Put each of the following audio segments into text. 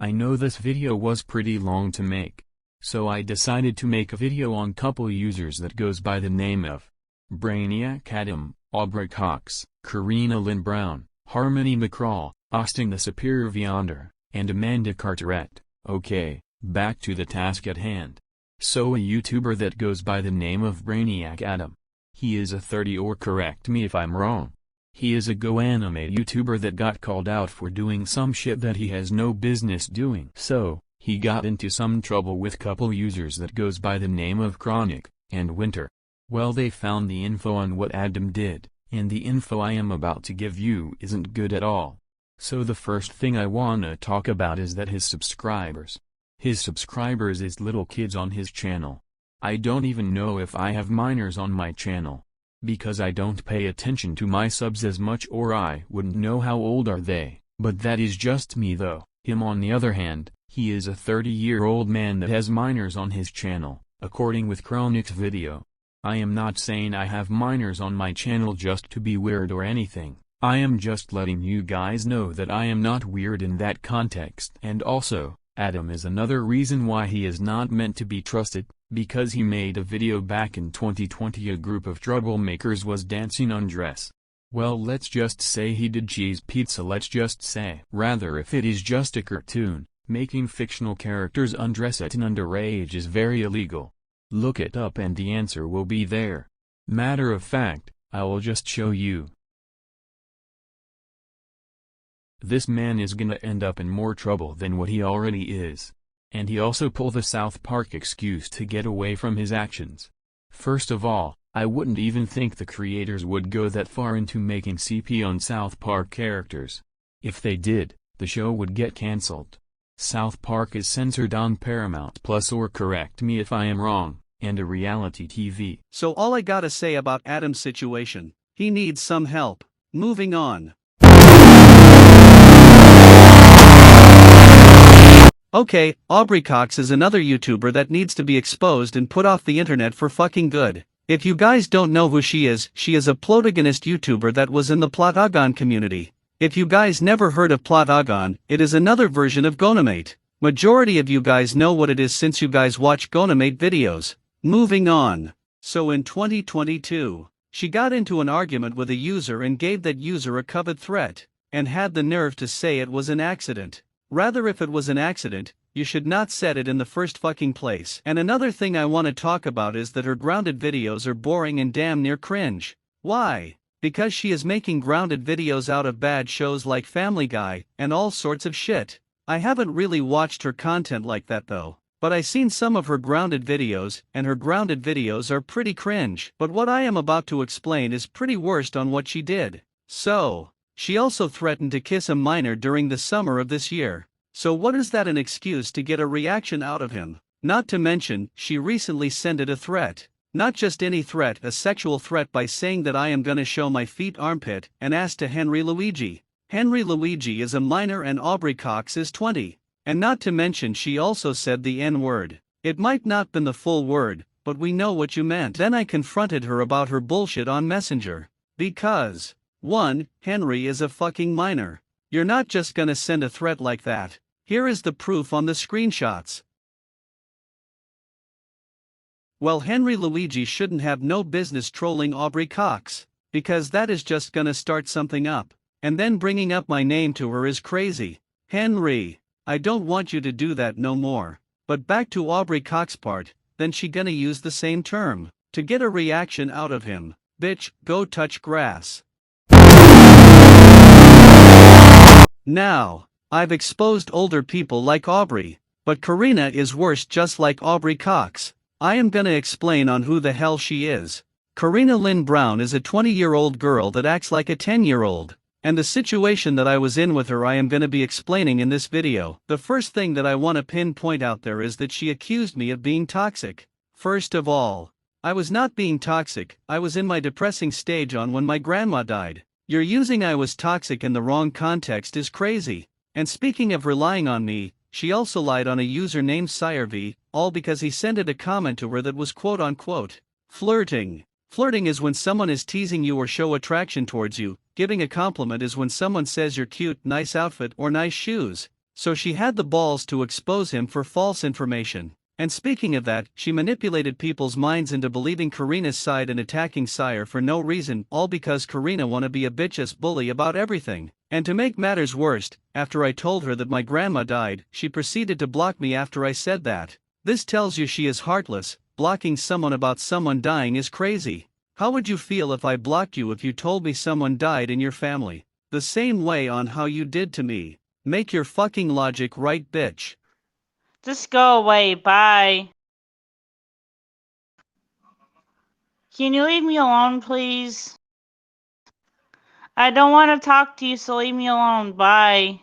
I know this video was pretty long to make, so I decided to make a video on couple users that goes by the name of BrainiacAdam, Aubrey Cox, Karina Lynn Brown, Harmony McCraw, Austin the Superior Viander, and Amanda Carteret. Okay, back to the task at hand. So a YouTuber that goes by the name of BrainiacAdam. He is a 30 or correct me if I'm wrong. He is a Go anime YouTuber that got called out for doing some shit that he has no business doing. So, he got into some trouble with couple users that goes by the name of Chronic and Winter. Well, they found the info on what Adam did, and the info I am about to give you isn't good at all. So the first thing I wanna talk about is that his subscribers is little kids on his channel. I don't even know if I have minors on my channel, because I don't pay attention to my subs as much, or I wouldn't know how old are they, but that is just me though. Him on the other hand, he is a 30-year-old man that has minors on his channel, according with Chronic's video. I am not saying I have minors on my channel just to be weird or anything. I am just letting you guys know that I am not weird in that context. And also, Adam is another reason why he is not meant to be trusted, because he made a video back in 2020 a group of troublemakers was dancing undress. Well, let's just say he did cheese pizza, let's just say. Rather, if it is just a cartoon, making fictional characters undress at an underage is very illegal. Look it up and the answer will be there. Matter of fact, I will just show you. This man is gonna end up in more trouble than what he already is. And he also pulled the South Park excuse to get away from his actions. First of all, I wouldn't even think the creators would go that far into making CP on South Park characters. If they did, the show would get cancelled. South Park is censored on Paramount Plus, or correct me if I am wrong, and a reality TV. So all I gotta say about Adam's situation, he needs some help. Moving on. Okay, Aubrey Cox is another YouTuber that needs to be exposed and put off the internet for fucking good. If you guys don't know who she is a protagonist YouTuber that was in the Platagon community. If you guys never heard of Platagon, it is another version of Gonamate. Majority of you guys know what it is since you guys watch Gonamate videos. Moving on. So in 2022, she got into an argument with a user and gave that user a covered threat, and had the nerve to say it was an accident. Rather, if it was an accident, you should not said it in the first fucking place. And another thing I want to talk about is that her grounded videos are boring and damn near cringe. Why? Because she is making grounded videos out of bad shows like Family Guy, and all sorts of shit. I haven't really watched her content like that though, but I seen some of her grounded videos, and her grounded videos are pretty cringe. But what I am about to explain is pretty worst on what she did. So, she also threatened to kiss a minor during the summer of this year. So what is that an excuse to get a reaction out of him? Not to mention, she recently sent it a threat. Not just any threat, a sexual threat, by saying that I am gonna show my feet armpit, and asked to Henry Luigi. Henry Luigi is a minor and Aubrey Cox is 20. And not to mention, she also said the N-word. It might not been the full word, but we know what you meant. Then I confronted her about her bullshit on Messenger. Because 1. Henry is a fucking minor. You're not just gonna send a threat like that. Here is the proof on the screenshots. Well, Henry Luigi shouldn't have no business trolling Aubrey Cox, because that is just gonna start something up. And then bringing up my name to her is crazy. Henry, I don't want you to do that no more. But back to Aubrey Cox part, then she gonna use the same term to get a reaction out of him. Bitch, go touch grass. Now, I've exposed older people like Aubrey, but Karina is worse, just like Aubrey Cox. I am gonna explain on who the hell she is. Karina Lynn Brown is a 20-year-old girl that acts like a 10-year-old. And the situation that I was in with her I am gonna be explaining in this video. The first thing that I wanna pinpoint out there is that she accused me of being toxic. First of all, I was not being toxic, I was in my depressing stage on when my grandma died. You're using "I was toxic" in the wrong context is crazy. And speaking of relying on me, she also lied on a user named SireV, all because he sent a comment to her that was quote-unquote flirting. Flirting is when someone is teasing you or show attraction towards you. Giving a compliment is when someone says you're cute, nice outfit, or nice shoes. So she had the balls to expose him for false information. And speaking of that, she manipulated people's minds into believing Karina's side and attacking Sire for no reason, all because Karina wanna be a bitch-ass bully about everything. And to make matters worse, after I told her that my grandma died, she proceeded to block me after I said that. This tells you she is heartless. Blocking someone about someone dying is crazy. How would you feel if I blocked you if you told me someone died in your family? The same way on how you did to me. Make your fucking logic right, bitch. Just go away, bye. Can you leave me alone, please? I don't want to talk to you, so leave me alone, bye.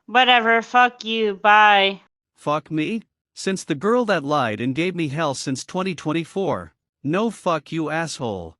Whatever, fuck you, bye. Fuck me? Since the girl that lied and gave me hell since 2024. No, fuck you, asshole.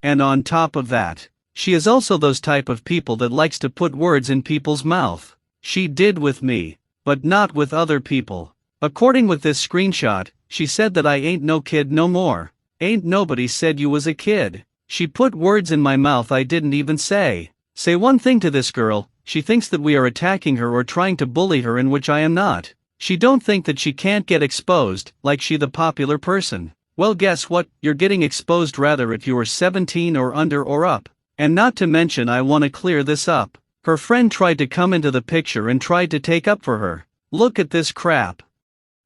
And on top of that, she is also those type of people that likes to put words in people's mouth. She did with me, but not with other people. According with this screenshot, she said that I ain't no kid no more. Ain't nobody said you was a kid. She put words in my mouth I didn't even say. Say one thing to this girl, she thinks that we are attacking her or trying to bully her, in which I am not. She don't think that she can't get exposed, like she the popular person. Well, guess what, you're getting exposed rather if you are 17 or under or up. And not to mention, I wanna clear this up. Her friend tried to come into the picture and tried to take up for her. Look at this crap.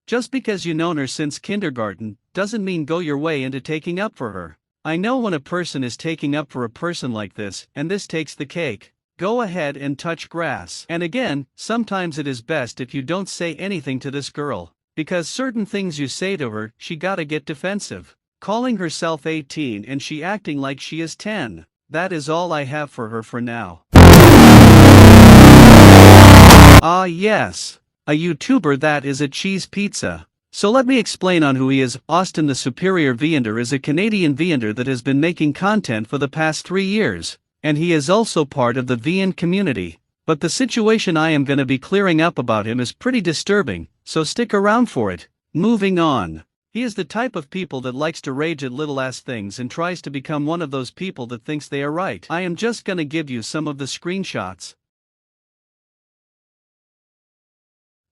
Just because you known her since kindergarten, doesn't mean go your way into taking up for her. I know when a person is taking up for a person like this, and this takes the cake. Go ahead and touch grass. And again, sometimes it is best if you don't say anything to this girl. Because certain things you say to her, she gotta get defensive. Calling herself 18 and she acting like she is 10. That is all I have for her for now. Ah yes. A YouTuber that is a cheese pizza. So let me explain on who he is. Austin the Superior Viander is a Canadian Viander that has been making content for the past 3 years. And he is also part of the Vian community. But the situation I am gonna be clearing up about him is pretty disturbing, so stick around for it. Moving on. He is the type of people that likes to rage at little ass things and tries to become one of those people that thinks they are right. I am just gonna give you some of the screenshots.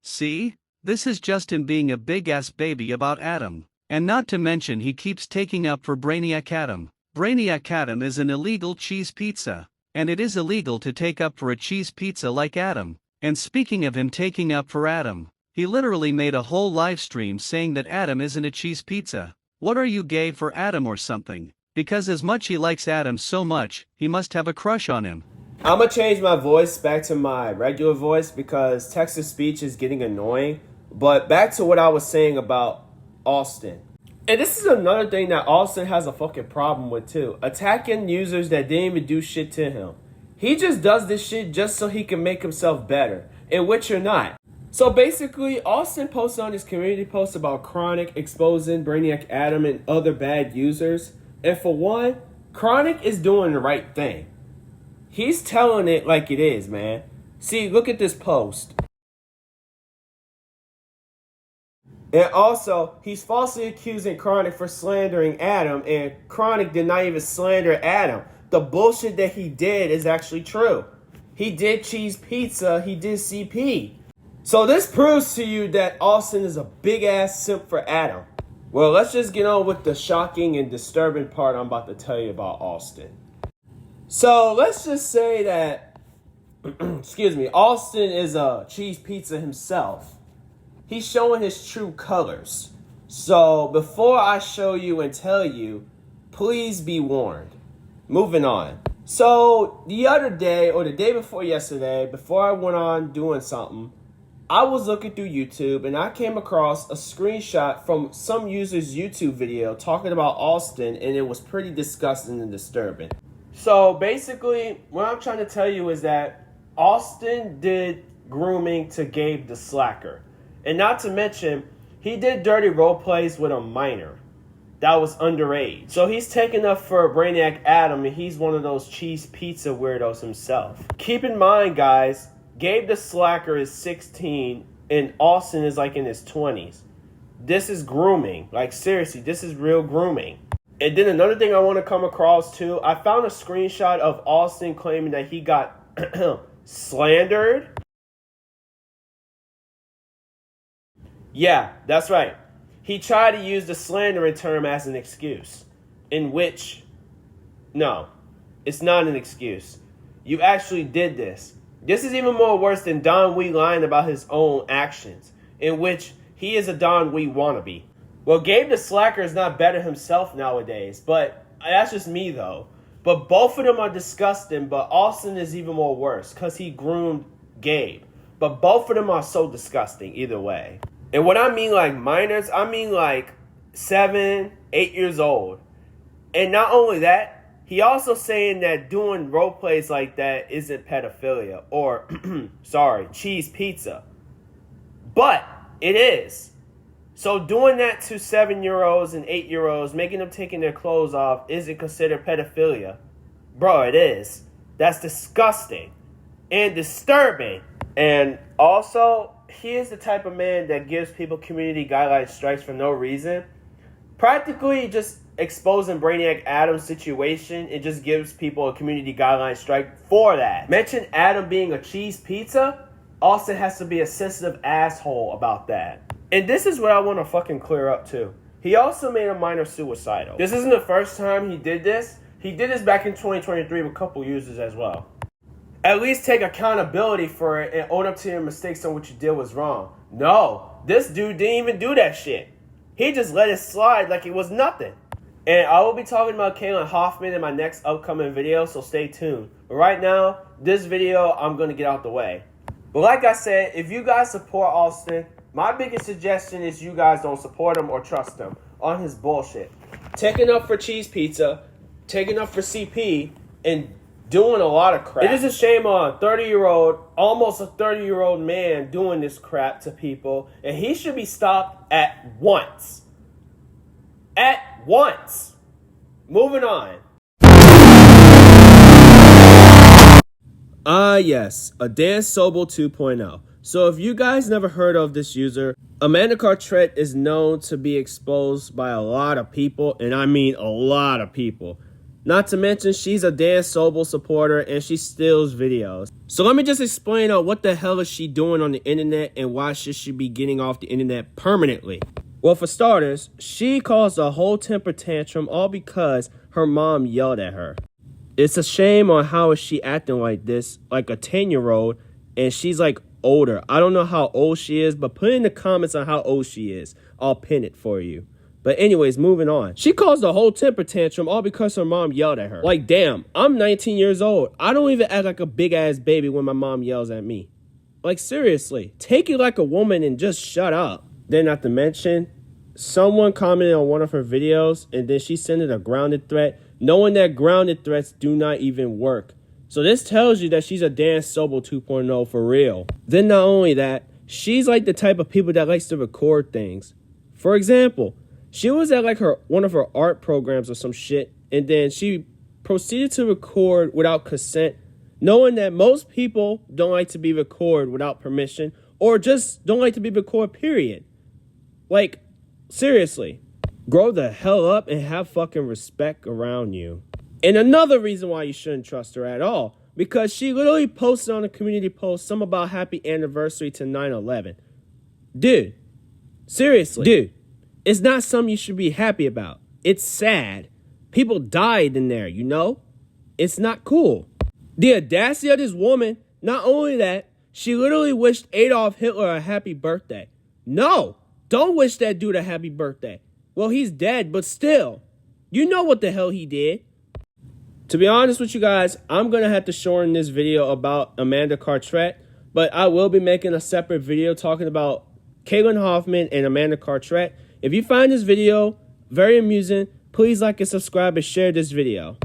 See? This is just him being a big ass baby about Adam. And not to mention he keeps taking up for BrainiacAdam. BrainiacAdam is an illegal cheese pizza. And it is illegal to take up for a cheese pizza like Adam. And speaking of him taking up for Adam, he literally made a whole live stream saying that Adam isn't a cheese pizza. What are you, gay for Adam or something? Because as much he likes Adam so much, he must have a crush on him. I'm gonna change my voice back to my regular voice because text-to-speech is getting annoying. But back to what I was saying about Austin. And this is another thing that Austin has a fucking problem with too. Attacking users that didn't even do shit to him. He just does this shit just so he can make himself better, in which you're not. So basically, Austin posted on his community post about Chronic exposing BrainiacAdam and other bad users. And for one, Chronic is doing the right thing. He's telling it like it is, man. See, look at this post. And also, he's falsely accusing Chronic for slandering Adam, and Chronic did not even slander Adam. The bullshit that he did is actually true. He did cheese pizza, he did CP. So this proves to you that Austin is a big ass simp for Adam. Well, let's just get on with the shocking and disturbing part I'm about to tell you about Austin. So let's just say that, Austin is a cheese pizza himself. He's showing his true colors. So before I show you and tell you, please be warned. Moving on. So the other day, or the day before yesterday, before I went on doing something, I was looking through YouTube and I came across a screenshot from some user's YouTube video talking about Austin, and it was pretty disgusting and disturbing. So basically, what I'm trying to tell you is that Austin did grooming to Gabe the Slacker. And not to mention, he did dirty role plays with a minor that was underage. So he's taking up for BrainiacAdam, and he's one of those cheese pizza weirdos himself. Keep in mind, guys, Gabe the Slacker is 16 and Austin is like in his 20s. This is grooming. Like seriously, this is real grooming. And then another thing I want to come across too, I found a screenshot of Austin claiming that he got slandered. Yeah, that's right. He tried to use the slandering term as an excuse, in which, no, it's not an excuse. You actually did this. This is even more worse than Don Wee lying about his own actions, in which he is a Don Wee wannabe. Well, Gabe the Slacker is not better himself nowadays, but that's just me though. But both of them are disgusting, but Austin is even more worse because he groomed Gabe. But both of them are so disgusting either way. And when I mean like minors, I mean like 7, 8 years old. And not only that, he also saying that doing role plays like that isn't pedophilia or, sorry, cheese pizza. But it is. So doing that to 7-year-olds and 8-year-olds, making them taking their clothes off, isn't considered pedophilia. Bro, it is. That's disgusting and disturbing. And also, he is the type of man that gives people community guideline strikes for no reason. Practically just exposing BrainiacAdam's situation, it just gives people a community guideline strike for that. Mention Adam being a cheese pizza, Austin has to be a sensitive asshole about that. And this is what I want to fucking clear up too. He also made a minor suicidal. This isn't the first time he did this. He did this back in 2023 with a couple users as well. At least take accountability for it and own up to your mistakes on what you did was wrong. No, this dude didn't even do that shit. He just let it slide like it was nothing. And I will be talking about Kaylin Hoffman in my next upcoming video, so stay tuned. But right now, this video, I'm going to get out the way. But like I said, if you guys support Austin, my biggest suggestion is you guys don't support him or trust him on his bullshit. Taking up for cheese pizza, taking up for CP, and doing a lot of crap. It is a shame on a 30-year-old, almost a 30-year-old man doing this crap to people, and he should be stopped at once. At once. Moving on. Yes, a Dan Sobel 2.0. So if you guys never heard of this user, Amanda Cartret is known to be exposed by a lot of people, and I mean a lot of people. Not to mention, she's a Dan Sobel supporter and she steals videos. So let me just explain what the hell is she doing on the internet and why should she be getting off the internet permanently. Well, for starters, she caused a whole temper tantrum all because her mom yelled at her. It's a shame on how is she acting like this, like a 10-year-old, and she's like older. I don't know how old she is, but put in the comments on how old she is. I'll pin it for you. But anyways, moving on. She caused a whole temper tantrum all because her mom yelled at her. Like, damn, I'm 19 years old. I don't even act like a big-ass baby when my mom yells at me. Like, seriously, take it like a woman and just shut up. Then, not to mention, someone commented on one of her videos, and then she sent it a grounded threat, knowing that grounded threats do not even work. So this tells you that she's a Dan Sobel 2.0 for real. Then not only that, she's like the type of people that likes to record things. For example, she was at like one of her art programs or some shit, and then she proceeded to record without consent, knowing that most people don't like to be recorded without permission, or just don't like to be recorded, period. Like, seriously, grow the hell up and have fucking respect around you. And another reason why you shouldn't trust her at all, because she literally posted on a community post some about happy anniversary to 9/11. Dude, seriously, dude, it's not something you should be happy about. It's sad. People died in there, you know? It's not cool. The audacity of this woman, not only that, she literally wished Adolf Hitler a happy birthday. No, don't wish that dude a happy birthday. Well, he's dead, but still, you know what the hell he did. To be honest with you guys, I'm going to have to shorten this video about Amanda Cartret, but I will be making a separate video talking about Kaylin Hoffman and Amanda Cartret. If you find this video very amusing, please like and subscribe and share this video.